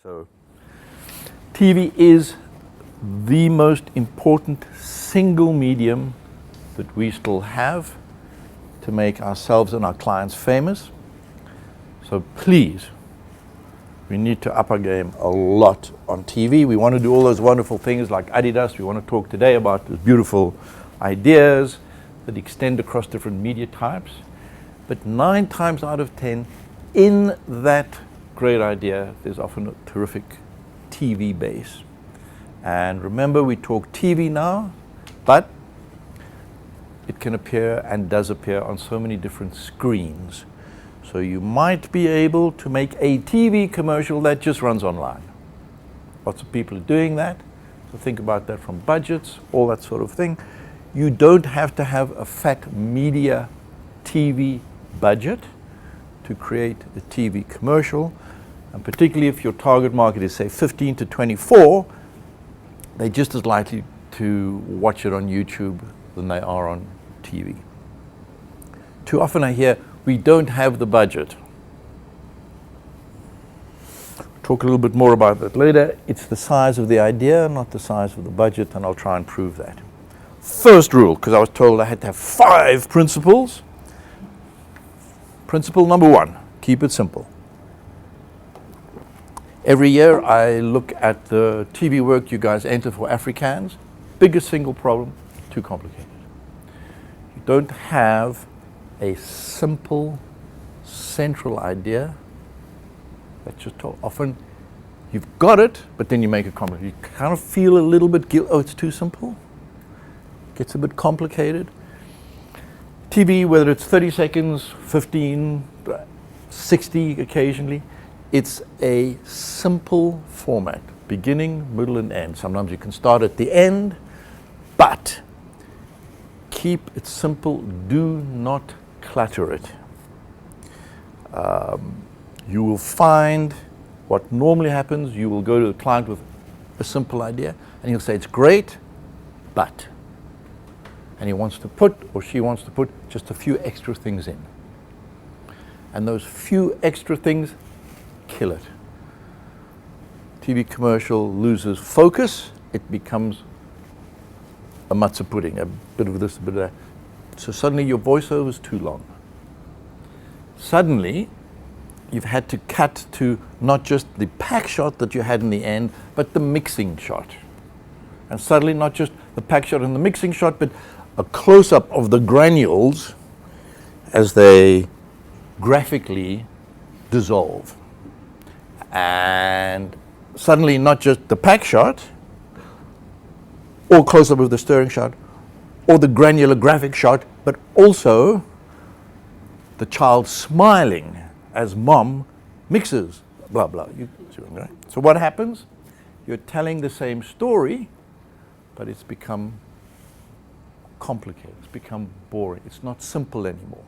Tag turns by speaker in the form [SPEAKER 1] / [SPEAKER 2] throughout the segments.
[SPEAKER 1] So TV is the most important single medium that we still have to make ourselves and our clients famous. So please, we need to up our game a lot on TV. We want to do all those wonderful things like Adidas. We want to talk today about those beautiful ideas that extend across different media types. But 9 times out of 10, in that great idea, there's often a terrific TV base. And remember, we talk TV now, but it can appear and does appear on so many different screens. So you might be able to make a TV commercial that just runs online. Lots of people are doing that. So think about that from budgets, all that sort of thing. You don't have to have a fat media TV budget to create a TV commercial. And particularly if your target market is, say, 15 to 24, they're just as likely to watch it on YouTube than they are on TV. Too often I hear, we don't have the budget. Talk a little bit more about that later. It's the size of the idea, not the size of the budget, and I'll try and prove that. First rule, because I was told I had to have 5 principles. Principle number 1, keep it simple. Every year I look at the TV work you guys enter for Afrikaans. Biggest single problem, too complicated. You don't have a simple, central idea that's just told. Often you've got it, but then you make it complicated. You kind of feel a little bit guilty. Oh, it's too simple. Gets a bit complicated. TV, whether it's 30 seconds, 15, 60 occasionally, it's a simple format, beginning, middle, and end. Sometimes you can start at the end, but keep it simple. Do not clutter it. You will find what normally happens. You will go to the client with a simple idea, and he'll say, it's great, but. And he wants to put, or she wants to put, just a few extra things in. And those few extra things kill it. TV commercial loses focus. It becomes a matzah pudding, a bit of this, a bit of that. So suddenly your voiceover is too long. Suddenly, you've had to cut to not just the pack shot that you had in the end, but the mixing shot. And suddenly not just the pack shot and the mixing shot, but a close-up of the granules as they graphically dissolve. And suddenly not just the pack shot, or close-up of the stirring shot, or the granular graphic shot, but also the child smiling as mom mixes, blah, blah. You see what I'm saying? So what happens? You're telling the same story, but it's become complicated. It's become boring. It's not simple anymore.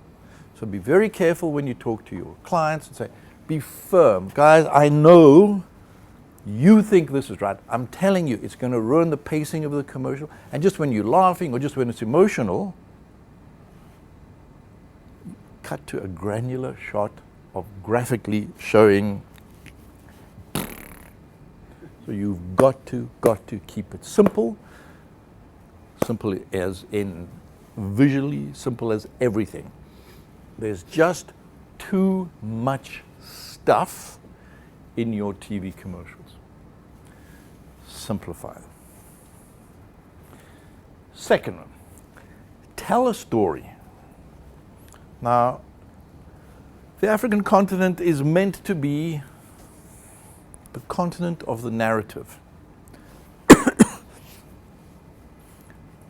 [SPEAKER 1] So be very careful when you talk to your clients and say, be firm. Guys, I know you think this is right. I'm telling you, it's going to ruin the pacing of the commercial. And just when you're laughing or just when it's emotional, cut to a granular shot of graphically showing. So you've got to keep it simple. Simple as in visually, simple as everything. There's just too much stuff in your TV commercials. Simplify them. Second one, tell a story. Now, the African continent is meant to be the continent of the narrative.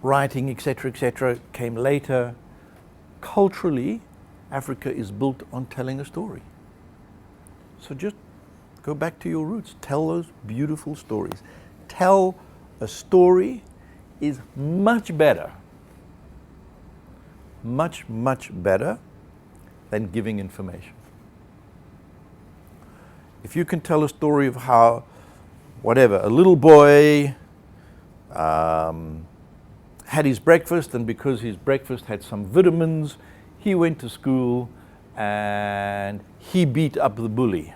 [SPEAKER 1] Writing, etc., came later. Culturally, Africa is built on telling a story. So just go back to your roots. Tell those beautiful stories. Tell a story is much better, much better than giving information. If you can tell a story of how, whatever, a little boy had his breakfast, and because his breakfast had some vitamins, he went to school and he beat up the bully.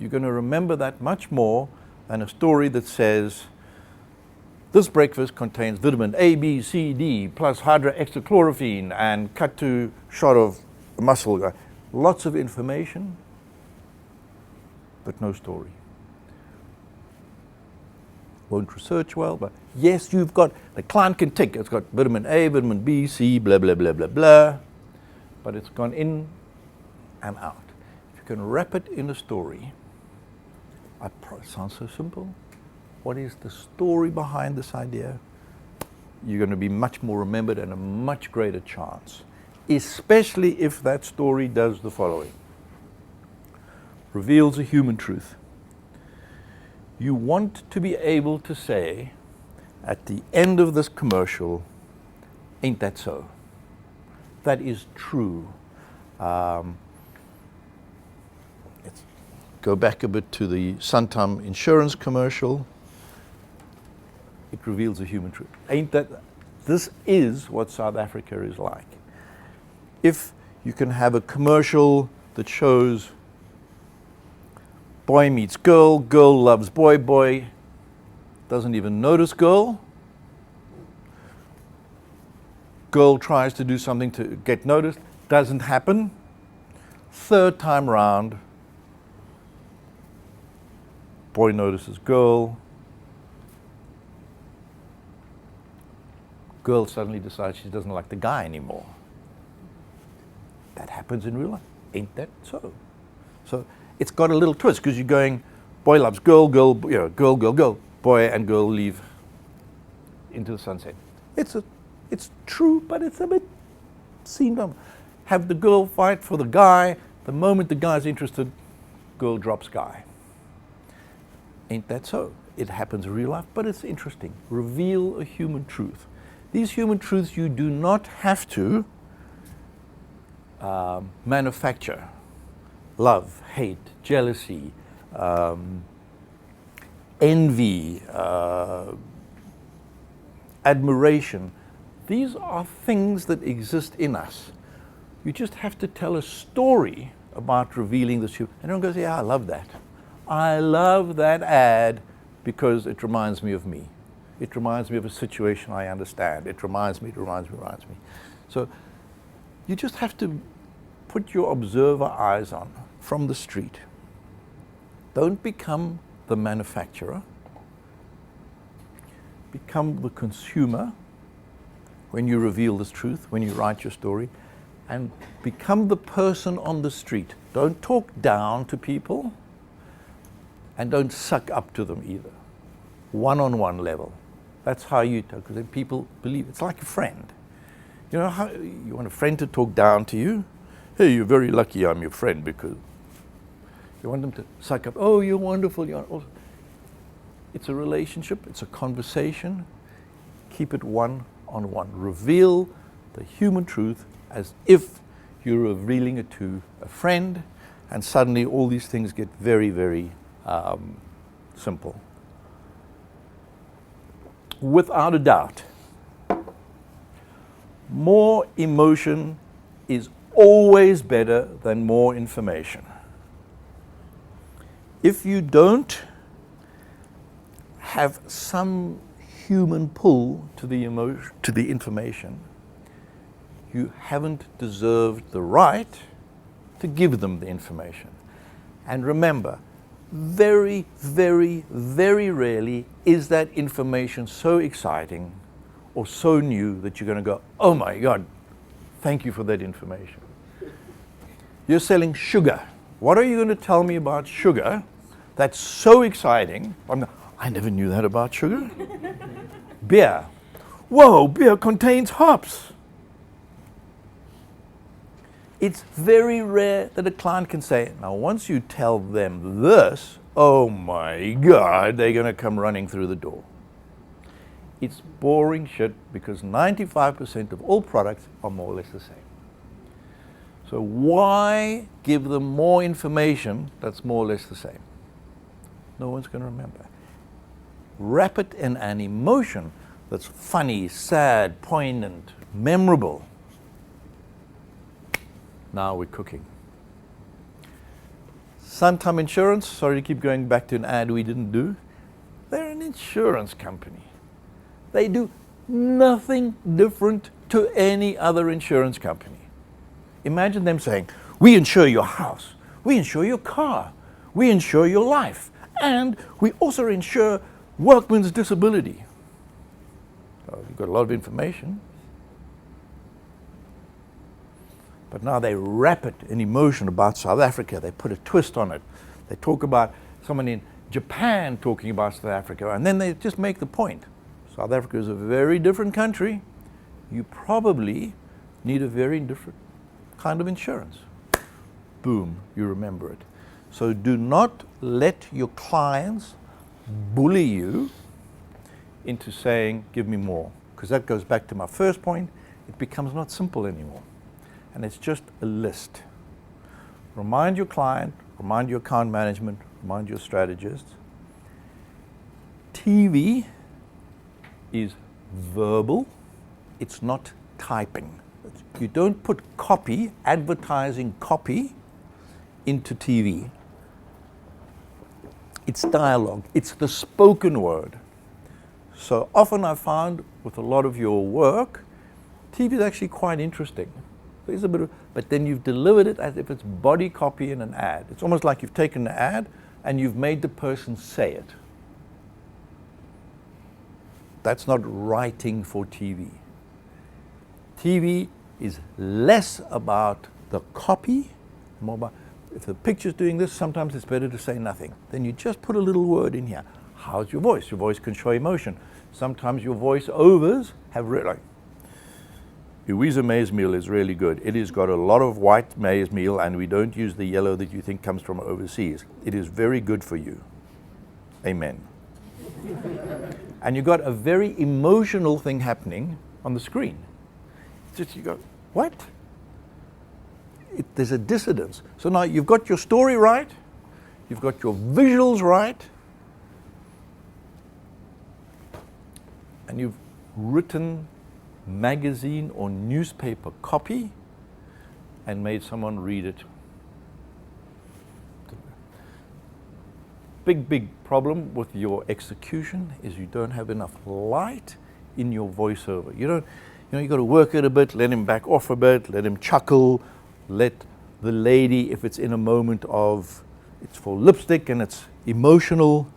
[SPEAKER 1] You're going to remember that much more than a story that says, this breakfast contains vitamin A, B, C, D, plus hydroxychloroquine, and cut to shot of a muscle guy. Lots of information, but no story. Won't research well, but yes, you've got, the client can tick, it's got vitamin A, vitamin B, C, blah, blah, blah, blah, blah, but it's gone in and out. If you can wrap it in a story, it sounds so simple. What is the story behind this idea? You're going to be much more remembered and a much greater chance, especially if that story does the following. Reveals a human truth. You want to be able to say at the end of this commercial, ain't that so? That is true. Let's go back a bit to the Santam insurance commercial. It reveals a human truth. Ain't that? This is what South Africa is like. If you can have a commercial that shows boy meets girl, girl loves boy, boy doesn't even notice girl, girl tries to do something to get noticed, doesn't happen, third time round, boy notices girl, girl suddenly decides she doesn't like the guy anymore. That happens in real life. Ain't that so? So it's got a little twist because you're going, boy loves girl, girl, girl, girl, girl, boy and girl leave into the sunset. It's true, but it's a bit seen on. Have the girl fight for the guy. The moment the guy's interested, girl drops guy. Ain't that so? It happens in real life, but it's interesting. Reveal a human truth. These human truths you do not have to manufacture. Love, hate, jealousy, envy, admiration. These are things that exist in us. You just have to tell a story about revealing this. And everyone goes, yeah, I love that. I love that ad because it reminds me of me. It reminds me of a situation I understand. It reminds me. So you just have to put your observer eyes on from the street. Don't become the manufacturer. Become the consumer when you reveal this truth, when you write your story, and become the person on the street. Don't talk down to people and don't suck up to them either. One-on-one level. That's how you talk, because then people believe. It's like a friend. You know how you want a friend to talk down to you? Hey, you're very lucky I'm your friend, because you want them to suck up. Oh, you're wonderful. It's a relationship. It's a conversation. Keep it one-on-one. Reveal the human truth as if you're revealing it to a friend, and suddenly all these things get very, very simple. Without a doubt, more emotion is always better than more information. If you don't have some human pull to the emotion, to the information, you haven't deserved the right to give them the information. And remember, very, very, very rarely is that information so exciting or so new that you're going to go, oh my God, thank you for that information. You're selling sugar. What are you going to tell me about sugar that's so exciting? I never knew that about sugar. Beer. Whoa, beer contains hops. It's very rare that a client can say, now once you tell them this, oh my God, they're going to come running through the door. It's boring shit because 95% of all products are more or less the same. So why give them more information that's more or less the same? No one's going to remember. Wrap it in an emotion that's funny, sad, poignant, memorable. Now we're cooking. Santam Insurance, sorry to keep going back to an ad we didn't do. They're an insurance company. They do nothing different to any other insurance company. Imagine them saying, we insure your house, we insure your car, we insure your life, and we also insure workman's disability. So you've got a lot of information. But now they wrap it in emotion about South Africa. They put a twist on it. They talk about someone in Japan talking about South Africa, and then they just make the point. South Africa is a very different country. You probably need a very different kind of insurance. Boom, you remember it. So do not let your clients bully you into saying, give me more. Because that goes back to my first point. It becomes not simple anymore. And it's just a list. Remind your client, remind your account management, remind your strategists. TV is verbal, it's not typing. You don't put copy, advertising copy, into TV. It's dialogue, it's the spoken word. So often I found with a lot of your work, TV is actually quite interesting. There's a bit of, but then you've delivered it as if it's body copy in an ad. It's almost like you've taken the ad and you've made the person say it. That's not writing for TV. TV is less about the copy, more about, if the picture's doing this, sometimes it's better to say nothing. Then you just put a little word in here. How's your voice? Your voice can show emotion. Sometimes your voice overs have like, Louisa maize meal is really good. It has got a lot of white maize meal, and we don't use the yellow that you think comes from overseas. It is very good for you. Amen. And you've got a very emotional thing happening on the screen. It's just you go, what? There's a dissonance. So now you've got your story right, you've got your visuals right, and you've written magazine or newspaper copy and made someone read it. Big problem with your execution is you don't have enough light in your voiceover. You got to work it a bit, let him back off a bit, let him chuckle, let the lady, if it's in a moment of, it's for lipstick and it's emotional,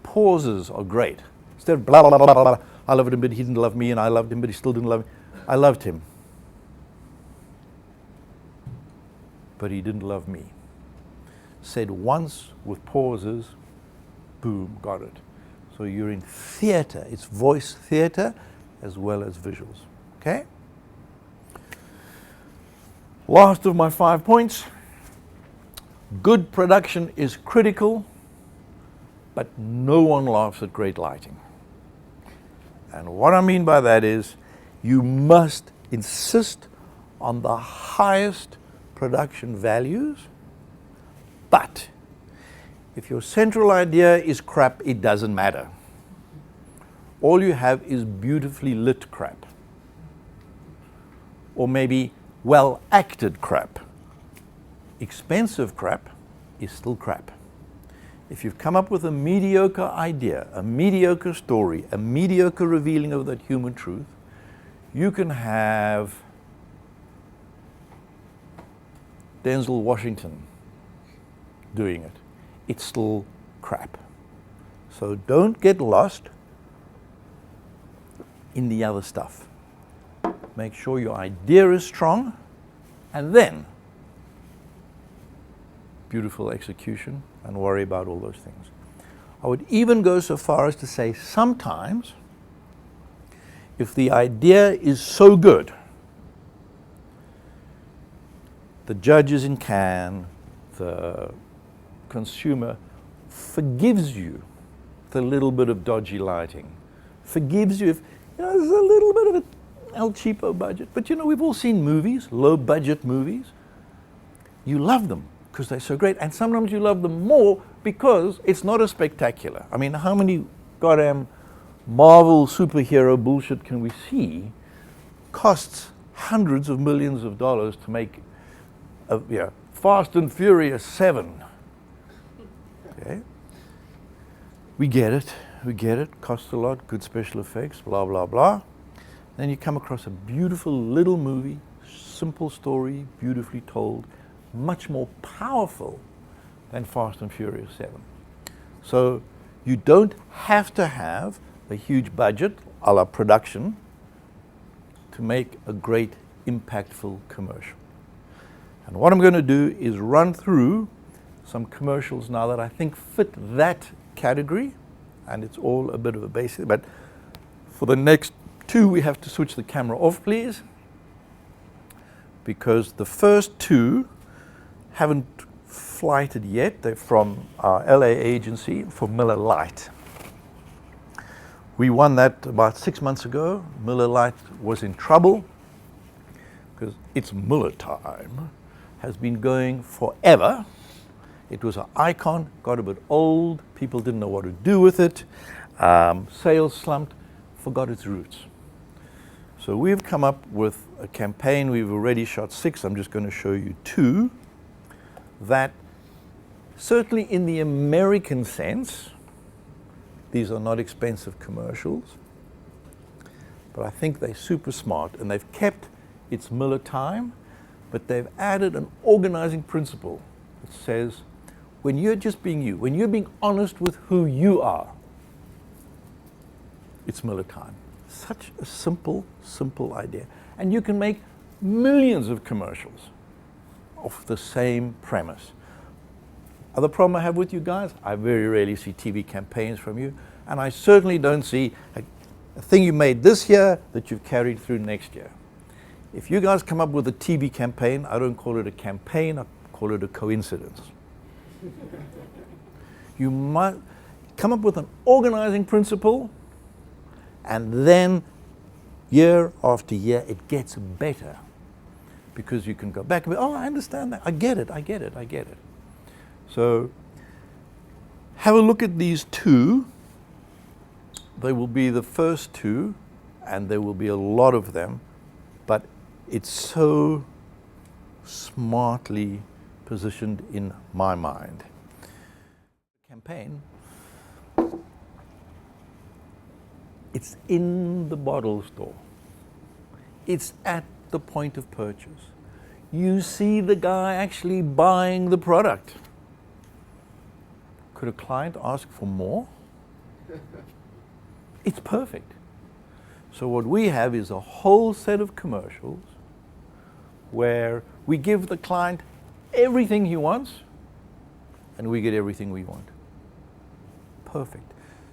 [SPEAKER 1] pauses are great. Instead of blah, blah, blah, blah, blah, I loved him, but he didn't love me, and I loved him, but he still didn't love me. I loved him, but he didn't love me. Said once with pauses, boom, got it. So you're in theater. It's voice theater as well as visuals. Okay? Last of my 5 points. Good production is critical, but no one laughs at great lighting. And what I mean by that is you must insist on the highest production values, but if your central idea is crap, it doesn't matter. All you have is beautifully lit crap, or maybe well-acted crap. Expensive crap is still crap. If you've come up with a mediocre idea, a mediocre story, a mediocre revealing of that human truth, you can have Denzel Washington doing it. It's still crap. So don't get lost in the other stuff. Make sure your idea is strong, and then beautiful execution, and worry about all those things. I would even go so far as to say sometimes, if the idea is so good, the judges in Cannes, the consumer forgives you the little bit of dodgy lighting, forgives you if there's a little bit of an El Cheapo budget. But we've all seen movies, low budget movies. You love them because they're so great, and sometimes you love them more because it's not as spectacular. I mean, how many goddamn Marvel superhero bullshit can we see? Costs hundreds of millions of dollars to make Fast and Furious 7. Okay. We get it, costs a lot, good special effects, blah, blah, blah. Then you come across a beautiful little movie, simple story, beautifully told, much more powerful than Fast and Furious 7. So you don't have to have a huge budget, a la production, to make a great, impactful commercial. And what I'm going to do is run through some commercials now that I think fit that category, and it's all a bit of a basic, but for the next two we have to switch the camera off, please, because the first two haven't flighted yet. They're from our LA agency for Miller Lite. We won that about 6 months ago. Miller Lite was in trouble because its Miller time has been going forever. It was an icon, got a bit old, people didn't know what to do with it, sales slumped, forgot its roots. So we've come up with a campaign. We've already shot 6, I'm just going to show you 2, that certainly in the American sense, these are not expensive commercials, but I think they're super smart, and they've kept its Miller time, but they've added an organizing principle that says, when you're just being you, when you're being honest with who you are, it's Miller time. Such a simple, simple idea. And you can make millions of commercials of the same premise. Other problem I have with you guys, I very rarely see TV campaigns from you, and I certainly don't see a thing you made this year that you've carried through next year. If you guys come up with a TV campaign, I don't call it a campaign, I call it a coincidence. You might come up with an organizing principle, and then year after year it gets better, because you can go back and be, oh, I understand that, I get it. So have a look at these 2. They will be the first 2, and there will be a lot of them, but it's so smartly positioned in my mind. Campaign, it's in the bottle store. It's at the point of purchase. You see the guy actually buying the product. Could a client ask for more? It's perfect. So what we have is a whole set of commercials where we give the client everything he wants, and we get everything we want. Perfect.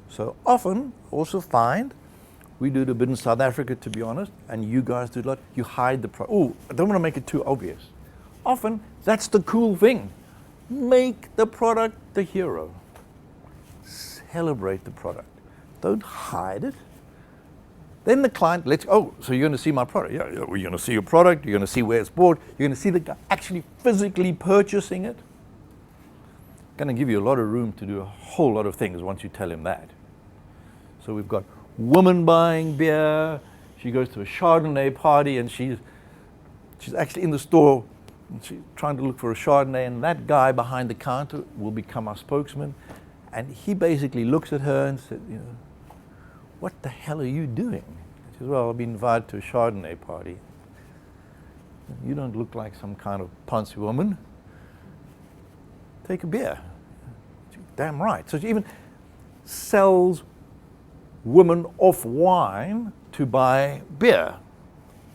[SPEAKER 1] So often, also find, we do it a bit in South Africa, to be honest, and you guys do a lot, you hide the product. Oh, I don't want to make it too obvious. Often, that's the cool thing. Make the product the hero. Celebrate the product. Don't hide it. Then the client lets, oh, so you're going to see my product. Yeah, you're going to see your product, you're going to see where it's bought, you're going to see the guy actually physically purchasing it. Going to give you a lot of room to do a whole lot of things once you tell him that. So we've got woman buying beer, she goes to a Chardonnay party, and she's actually in the store, and she's trying to look for a Chardonnay, and that guy behind the counter will become our spokesman, and he basically looks at her and says, you know, what the hell are you doing? She says, well, I've been invited to a Chardonnay party. You don't look like some kind of poncy woman. Take a beer. Damn right. So she even sells women off wine to buy beer.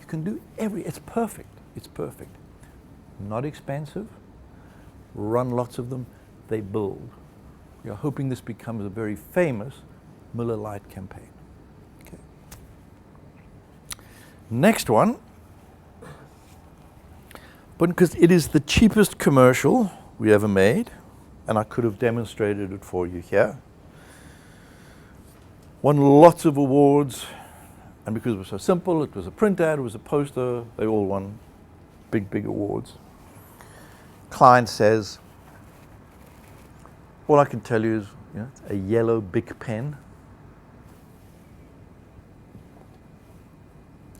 [SPEAKER 1] You can do it's perfect. It's perfect. Not expensive. Run lots of them. They build. We are hoping this becomes a very famous Miller Lite campaign. Okay. Next one, but because it is the cheapest commercial we ever made, and I could have demonstrated it for you here. Won lots of awards, and because it was so simple, it was a print ad, it was a poster, they all won big awards. Client says, all I can tell you is, you know, it's a yellow Bic pen.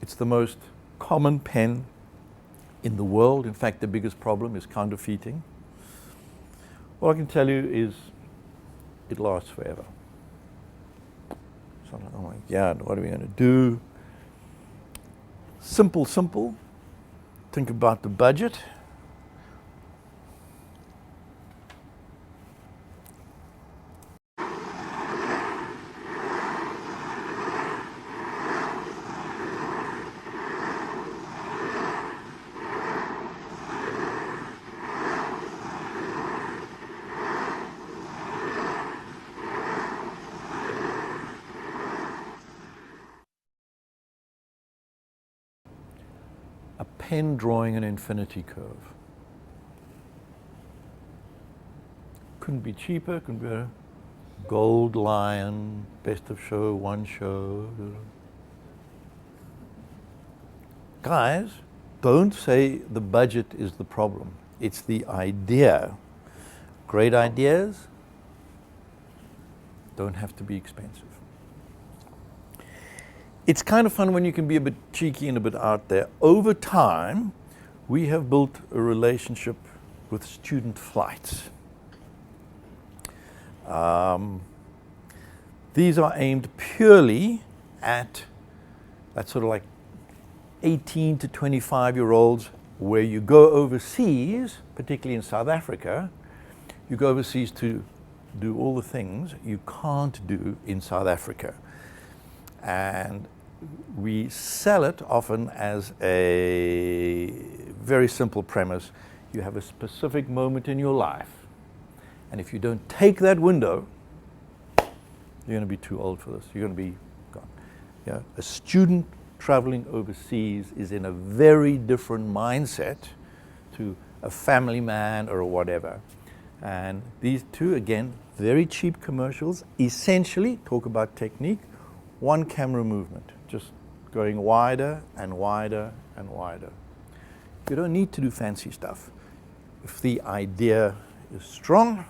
[SPEAKER 1] It's the most common pen in the world. In fact, the biggest problem is counterfeiting. All I can tell you is it lasts forever. So, oh my God, what are we going to do? Simple, simple. Think about the budget. A pen drawing an infinity curve. Couldn't be cheaper, couldn't be better. Gold lion, best of show, one show. Guys, don't say the budget is the problem. It's the idea. Great ideas don't have to be expensive. It's kind of fun when you can be a bit cheeky and a bit out there. Over time, we have built a relationship with student flights. These are aimed purely at that sort of like 18 to 25-year-olds where you go overseas, particularly in South Africa, you go overseas to do all the things you can't do in South Africa. And we sell it often as a very simple premise. You have a specific moment in your life, and if you don't take that window, you're going to be too old for this. You're going to be gone. Yeah? A student traveling overseas is in a very different mindset to a family man or whatever. And these two, again, very cheap commercials, essentially talk about technique, one camera movement, just going wider and wider and wider. You don't need to do fancy stuff. If the idea is strong,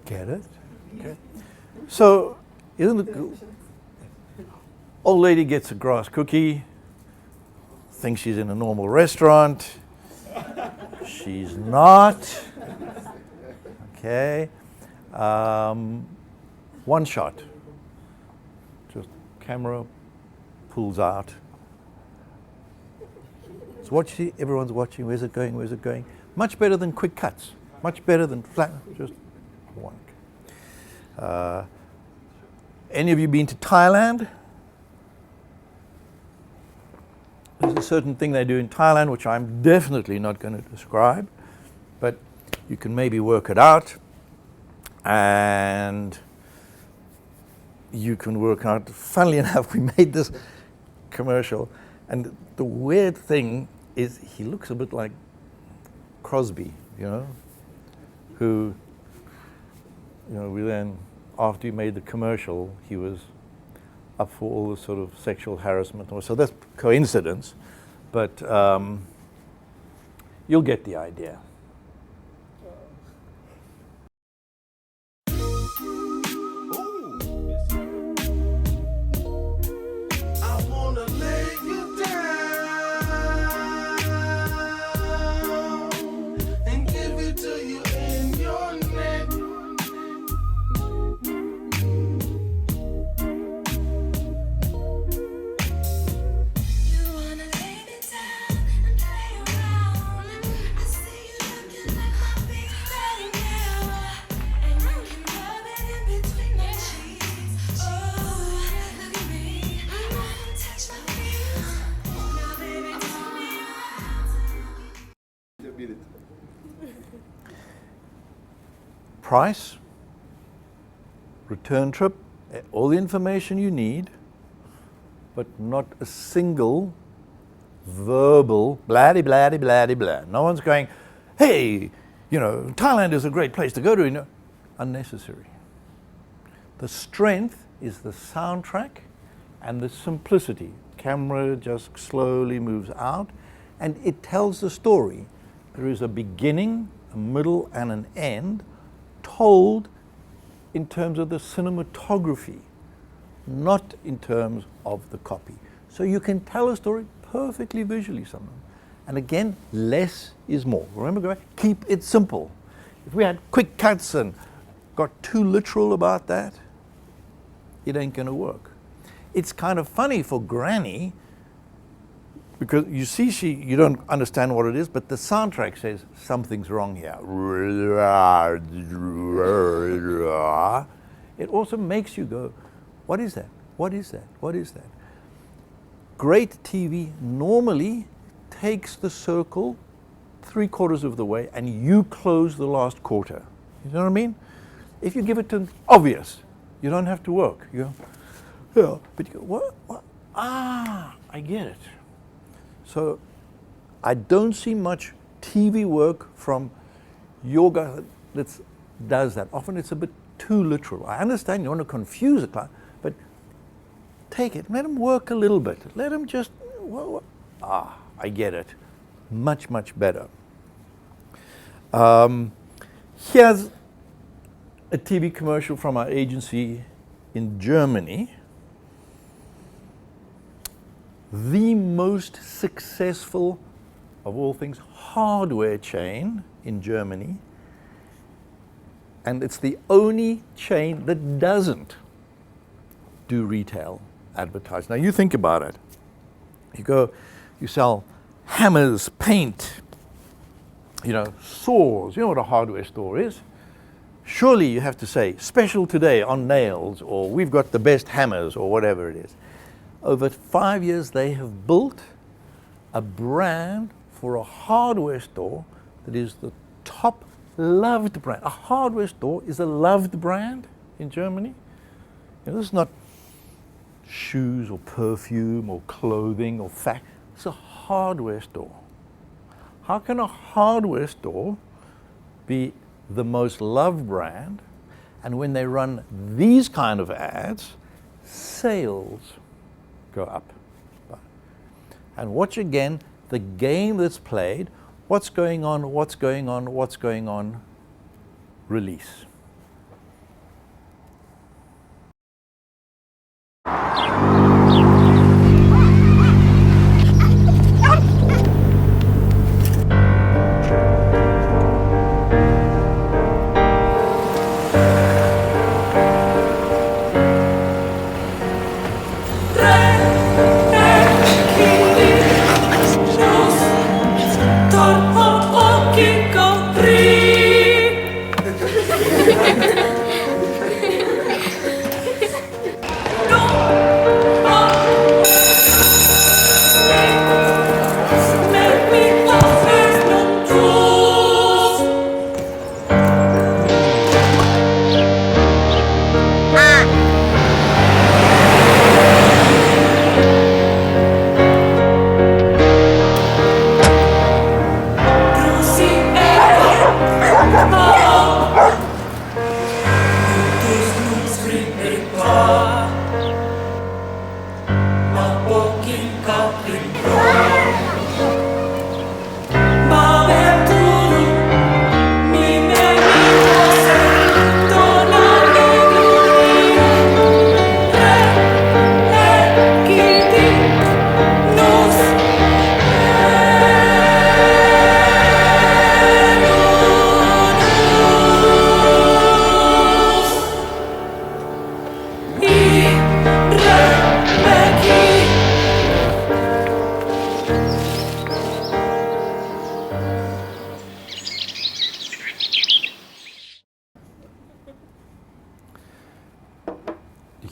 [SPEAKER 1] get it? Okay. So, isn't it cool? Old lady gets a grass cookie, thinks she's in a normal restaurant. She's not. Okay. One shot. Just camera pulls out. So what you see, everyone's watching. Where's it going? Where's it going? Much better than quick cuts. Much better than flat. Just one. Any of you been to Thailand? There's a certain thing they do in Thailand which I'm definitely not going to describe, but you can maybe work it out, and you can work out. Funnily enough, we made this commercial, and the weird thing is he looks a bit like Crosby, who, we then, after he made the commercial, he was up for all the sort of sexual harassment. So that's coincidence, but you'll get the idea. price, return trip, all the information you need, but not a single verbal blah-de-blah-de-blah-de-blah. No one's going, hey, Thailand is a great place to go to. Unnecessary. The strength is the soundtrack and the simplicity. Camera just slowly moves out and it tells the story. There is a beginning, a middle, and an end told in terms of the cinematography, not in terms of the copy. So you can tell a story perfectly visually sometimes. And again, less is more. Remember, keep it simple. If we had quick cuts and got too literal about that, it ain't going to work. It's kind of funny for Granny, because you see you don't understand what it is, but the soundtrack says something's wrong here. It also makes you go, what is that? What is that? What is that? Great TV normally takes the circle 3/4 of the way and you close the last quarter. You know what I mean? If you give it to obvious, you don't have to work. You go, yeah, but you go, what? Ah, I get it. So I don't see much TV work from your guy that does that. Often it's a bit too literal. I understand you want to confuse a client, but take it, let them work a little bit. Let them just, I get it. Much, much better. Here's a TV commercial from our agency in Germany. The most successful, of all things, hardware chain in Germany. And it's the only chain that doesn't do retail advertising. Now you think about it. You sell hammers, paint, saws. You know what a hardware store is. Surely you have to say, special today on nails, or we've got the best hammers, or whatever it is. Over 5 years, they have built a brand for a hardware store that is the top loved brand. A hardware store is a loved brand in Germany. This is not shoes or perfume or clothing or it's a hardware store. How can a hardware store be the most loved brand, and when they run these kind of ads, sales go up? And watch again the game that's played. What's going on, what's going on, what's going on? Release.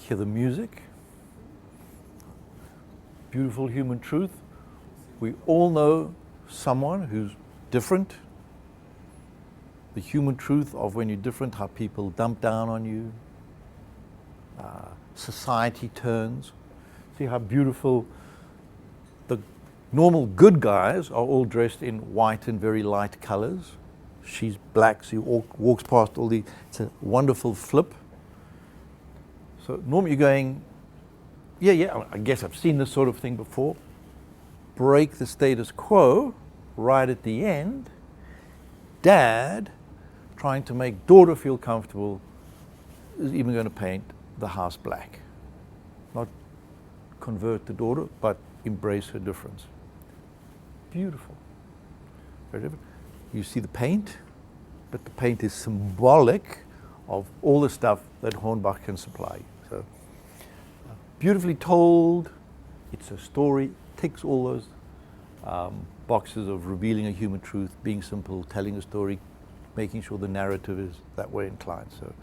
[SPEAKER 1] Hear the music, beautiful human truth. We all know someone who's different the human truth of when you're different, how people dump down on you, society turns. See how beautiful. The normal good guys are all dressed in white and very light colors. She's black, so he walks past all the, it's a wonderful flip. So normally you're going, yeah, I guess I've seen this sort of thing before. Break the status quo right at the end. Dad, trying to make daughter feel comfortable, is even going to paint the house black. Not convert the daughter, but embrace her difference. Beautiful. Very different. You see the paint, but the paint is symbolic of all the stuff that Hornbach can supply you. So, beautifully told, it's a story, ticks all those boxes of revealing a human truth, being simple, telling a story, making sure the narrative is that way inclined. So,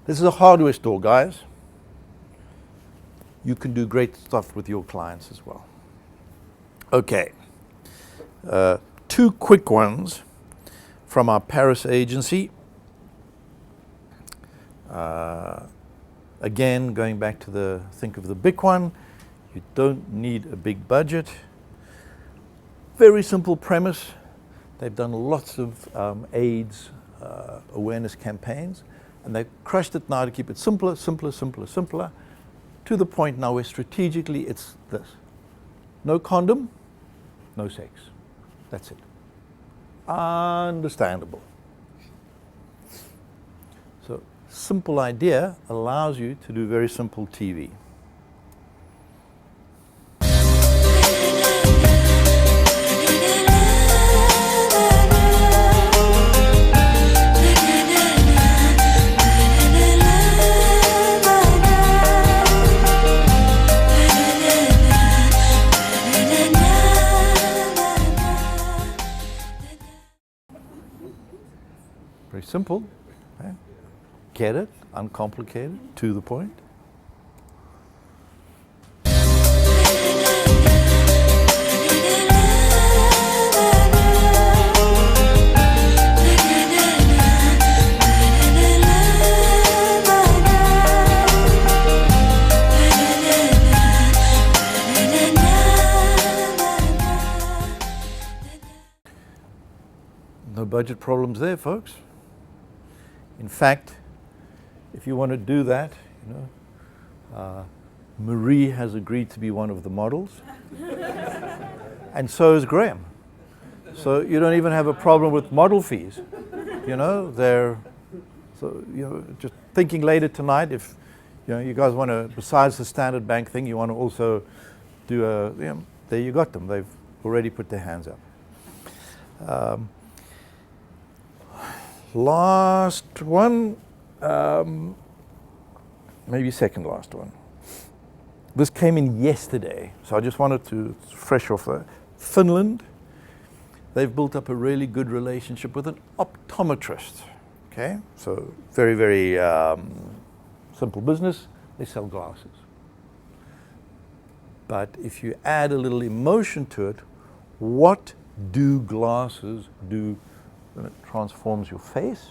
[SPEAKER 1] this is a hardware store, guys. You can do great stuff with your clients as well. Okay, 2 quick ones from our Paris agency. Again, going back to think of the big one, you don't need a big budget. Very simple premise. They've done lots of AIDS awareness campaigns, and they've crushed it now to keep it simpler, to the point now where strategically it's this. No condom, no sex. That's it. Understandable. So, simple idea allows you to do very simple TV. Very simple. Right? Get it, uncomplicated, to the point. No budget problems there, folks. In fact, if you want to do that, Marie has agreed to be one of the models, and so is Graham. So you don't even have a problem with model fees. Just thinking later tonight, if you guys want to, besides the standard bank thing, you want to also do there you got them. They've already put their hands up. Last one, maybe second last one. This came in yesterday, so I just wanted to fresh off that. Finland, they've built up a really good relationship with an optometrist. Okay, so very, very simple business. They sell glasses. But if you add a little emotion to it, what do glasses do when it transforms your face?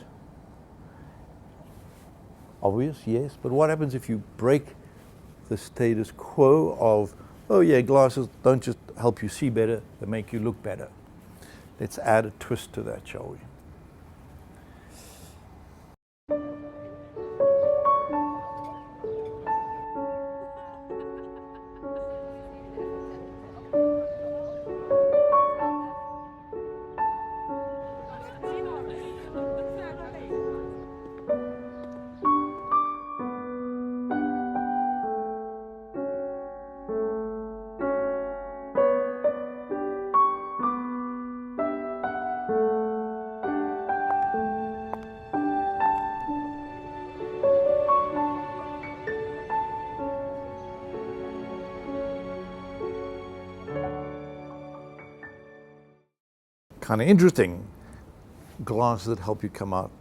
[SPEAKER 1] Obvious, yes, but what happens if you break the status quo of, oh yeah, glasses don't just help you see better, they make you look better. Let's add a twist to that, shall we? Kind of interesting. Glasses that help you come out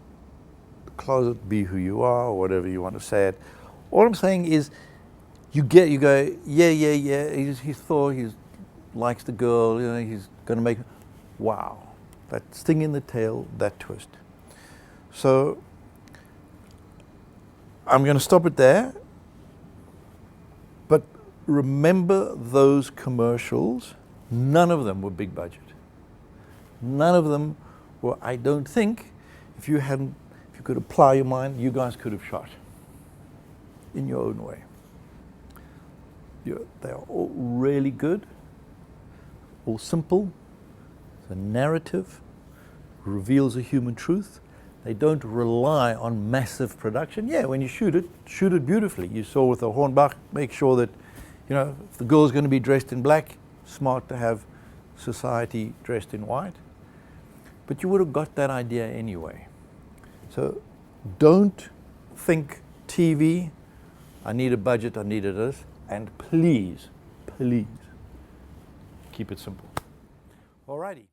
[SPEAKER 1] the closet, be who you are, or whatever you want to say it. All I'm saying is, you go, yeah. He's thought he likes the girl. He's going to make. Wow, that sting in the tail, that twist. So I'm going to stop it there. But remember those commercials, none of them were big budget. None of them were, I don't think, if you could apply your mind, you guys could have shot in your own way. They are all really good, all simple. The narrative reveals a human truth. They don't rely on massive production. Yeah, when you shoot it beautifully. You saw with the Hornbach, make sure that, if the girl's going to be dressed in black, smart to have society dressed in white. But you would have got that idea anyway. So don't think TV, I need a budget, I need this, and please, please, keep it simple. Alrighty.